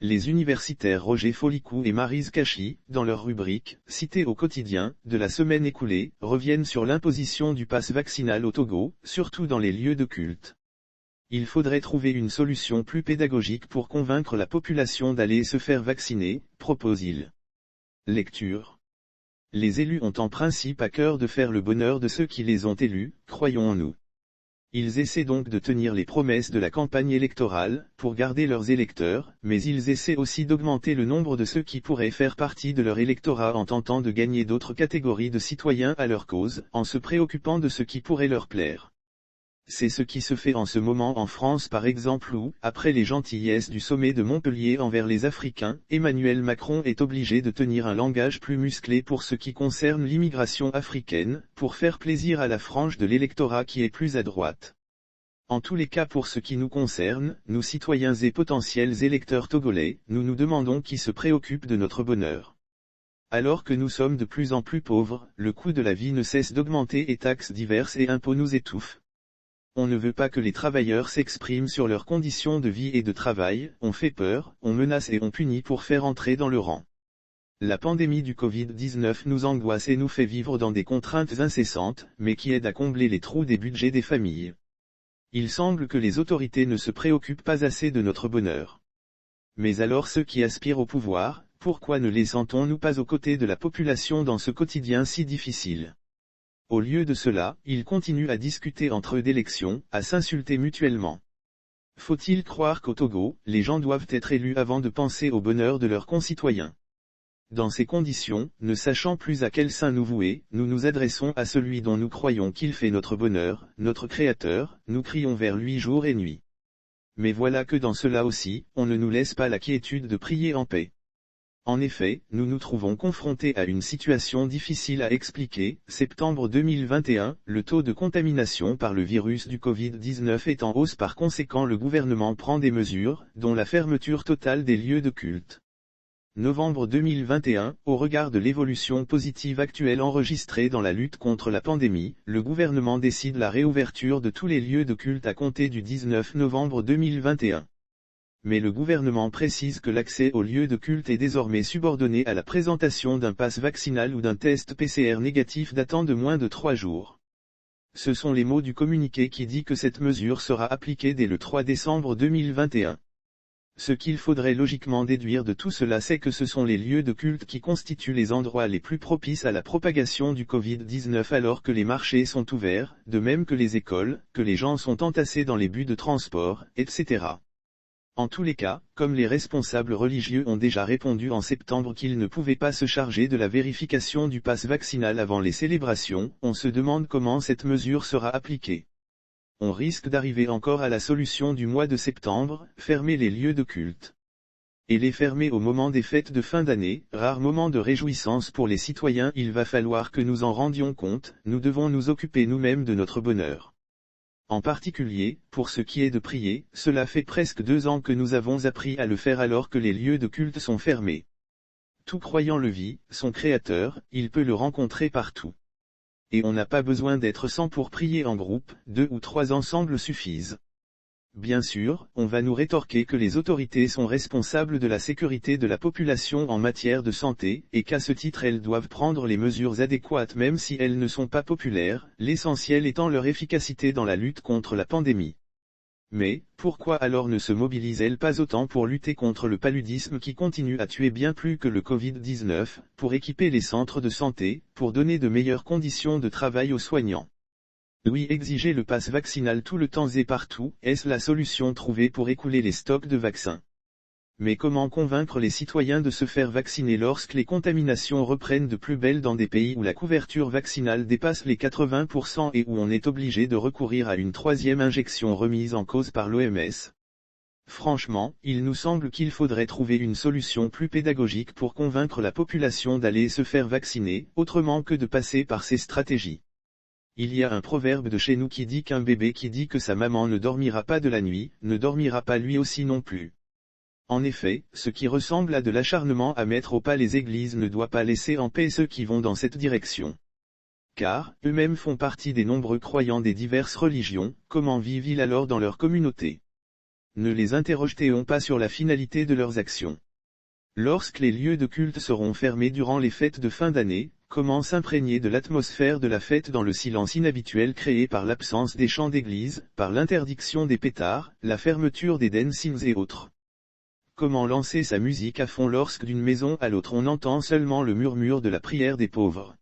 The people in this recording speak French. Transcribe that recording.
Les universitaires Roger Folicou et Maryse Cachi, dans leur rubrique « Cité au quotidien » de la semaine écoulée, reviennent sur l'imposition du pass vaccinal au Togo, surtout dans les lieux de culte. Il faudrait trouver une solution plus pédagogique pour convaincre la population d'aller se faire vacciner, propose-t-il. Lecture. Les élus ont en principe à cœur de faire le bonheur de ceux qui les ont élus, croyons en nous. Ils essaient donc de tenir les promesses de la campagne électorale, pour garder leurs électeurs, mais ils essaient aussi d'augmenter le nombre de ceux qui pourraient faire partie de leur électorat en tentant de gagner d'autres catégories de citoyens à leur cause, en se préoccupant de ce qui pourrait leur plaire. C'est ce qui se fait en ce moment en France par exemple où, après les gentillesses du sommet de Montpellier envers les Africains, Emmanuel Macron est obligé de tenir un langage plus musclé pour ce qui concerne l'immigration africaine, pour faire plaisir à la frange de l'électorat qui est plus à droite. En tous les cas pour ce qui nous concerne, nous citoyens et potentiels électeurs togolais, nous nous demandons qui se préoccupe de notre bonheur. Alors que nous sommes de plus en plus pauvres, le coût de la vie ne cesse d'augmenter et taxes diverses et impôts nous étouffent. On ne veut pas que les travailleurs s'expriment sur leurs conditions de vie et de travail, on fait peur, on menace et on punit pour faire entrer dans le rang. La pandémie du Covid-19 nous angoisse et nous fait vivre dans des contraintes incessantes, mais qui aident à combler les trous des budgets des familles. Il semble que les autorités ne se préoccupent pas assez de notre bonheur. Mais alors ceux qui aspirent au pouvoir, pourquoi ne les sentons-nous pas aux côtés de la population dans ce quotidien si difficile ? Au lieu de cela, ils continuent à discuter entre eux d'élections, à s'insulter mutuellement. Faut-il croire qu'au Togo, les gens doivent être élus avant de penser au bonheur de leurs concitoyens? Dans ces conditions, ne sachant plus à quel saint nous vouer, nous nous adressons à celui dont nous croyons qu'il fait notre bonheur, notre Créateur, nous crions vers lui jour et nuit. Mais voilà que dans cela aussi, on ne nous laisse pas la quiétude de prier en paix. En effet, nous nous trouvons confrontés à une situation difficile à expliquer. Septembre 2021, le taux de contamination par le virus du Covid-19 est en hausse, par conséquent le gouvernement prend des mesures, dont la fermeture totale des lieux de culte. Novembre 2021, au regard de l'évolution positive actuelle enregistrée dans la lutte contre la pandémie, le gouvernement décide la réouverture de tous les lieux de culte à compter du 19 novembre 2021. Mais le gouvernement précise que l'accès aux lieux de culte est désormais subordonné à la présentation d'un pass vaccinal ou d'un test PCR négatif datant de moins de 3 jours. Ce sont les mots du communiqué qui dit que cette mesure sera appliquée dès le 3 décembre 2021. Ce qu'il faudrait logiquement déduire de tout cela, c'est que ce sont les lieux de culte qui constituent les endroits les plus propices à la propagation du Covid-19 alors que les marchés sont ouverts, de même que les écoles, que les gens sont entassés dans les bus de transport, etc. En tous les cas, comme les responsables religieux ont déjà répondu en septembre qu'ils ne pouvaient pas se charger de la vérification du pass vaccinal avant les célébrations, on se demande comment cette mesure sera appliquée. On risque d'arriver encore à la solution du mois de septembre, fermer les lieux de culte. Et les fermer au moment des fêtes de fin d'année, rare moment de réjouissance pour les citoyens. Il va falloir que nous en rendions compte, nous devons nous occuper nous-mêmes de notre bonheur. En particulier, pour ce qui est de prier, cela fait presque 2 ans que nous avons appris à le faire alors que les lieux de culte sont fermés. Tout croyant le vit, son Créateur, il peut le rencontrer partout. Et on n'a pas besoin d'être 100 pour prier en groupe, 2 ou 3 ensemble suffisent. Bien sûr, on va nous rétorquer que les autorités sont responsables de la sécurité de la population en matière de santé, et qu'à ce titre elles doivent prendre les mesures adéquates même si elles ne sont pas populaires, l'essentiel étant leur efficacité dans la lutte contre la pandémie. Mais, pourquoi alors ne se mobilisent-elles pas autant pour lutter contre le paludisme qui continue à tuer bien plus que le Covid-19, pour équiper les centres de santé, pour donner de meilleures conditions de travail aux soignants? Oui, exiger le pass vaccinal tout le temps et partout, est-ce la solution trouvée pour écouler les stocks de vaccins? Mais comment convaincre les citoyens de se faire vacciner lorsque les contaminations reprennent de plus belle dans des pays où la couverture vaccinale dépasse les 80% et où on est obligé de recourir à une 3e injection remise en cause par l'OMS? Franchement, il nous semble qu'il faudrait trouver une solution plus pédagogique pour convaincre la population d'aller se faire vacciner, autrement que de passer par ces stratégies. Il y a un proverbe de chez nous qui dit qu'un bébé qui dit que sa maman ne dormira pas de la nuit, ne dormira pas lui aussi non plus. En effet, ce qui ressemble à de l'acharnement à mettre au pas les églises ne doit pas laisser en paix ceux qui vont dans cette direction. Car, eux-mêmes font partie des nombreux croyants des diverses religions, comment vivent-ils alors dans leur communauté? Ne les interroge-t-on pas sur la finalité de leurs actions? Lorsque les lieux de culte seront fermés durant les fêtes de fin d'année, comment s'imprégner de l'atmosphère de la fête dans le silence inhabituel créé par l'absence des chants d'église, par l'interdiction des pétards, la fermeture des dancings et autres? Comment lancer sa musique à fond lorsque d'une maison à l'autre on entend seulement le murmure de la prière des pauvres?